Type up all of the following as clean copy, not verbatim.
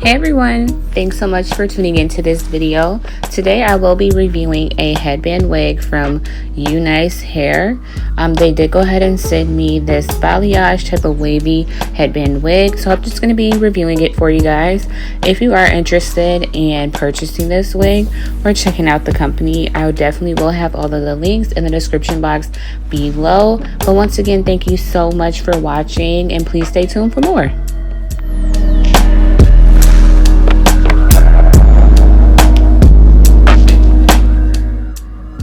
Hey everyone, thanks so much for tuning into this video. Today I will be reviewing a headband wig from Nice Hair. They did go ahead and send me this balayage type of wavy headband wig, so I'm just going to be reviewing it for you guys. If you are interested in purchasing this wig or checking out the company, I definitely will have all of the links in the description box below. But once again, thank you so much for watching, and please stay tuned for more.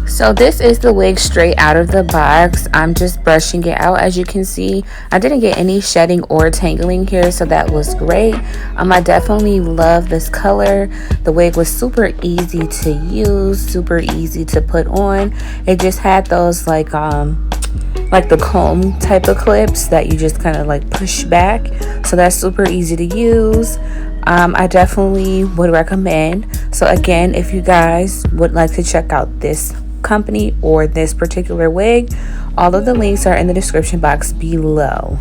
So this is the wig straight out of the box. I'm just brushing it out. As you can see, I didn't get any shedding or tangling here, so that was great. I definitely love this color. The wig was super easy to use, super easy to put on. It just had those like the comb type of clips that you just kind of like push back, so that's super easy to use. I definitely would recommend. So again, if you guys would like to check out this company or this particular wig, all of the links are in the description box below.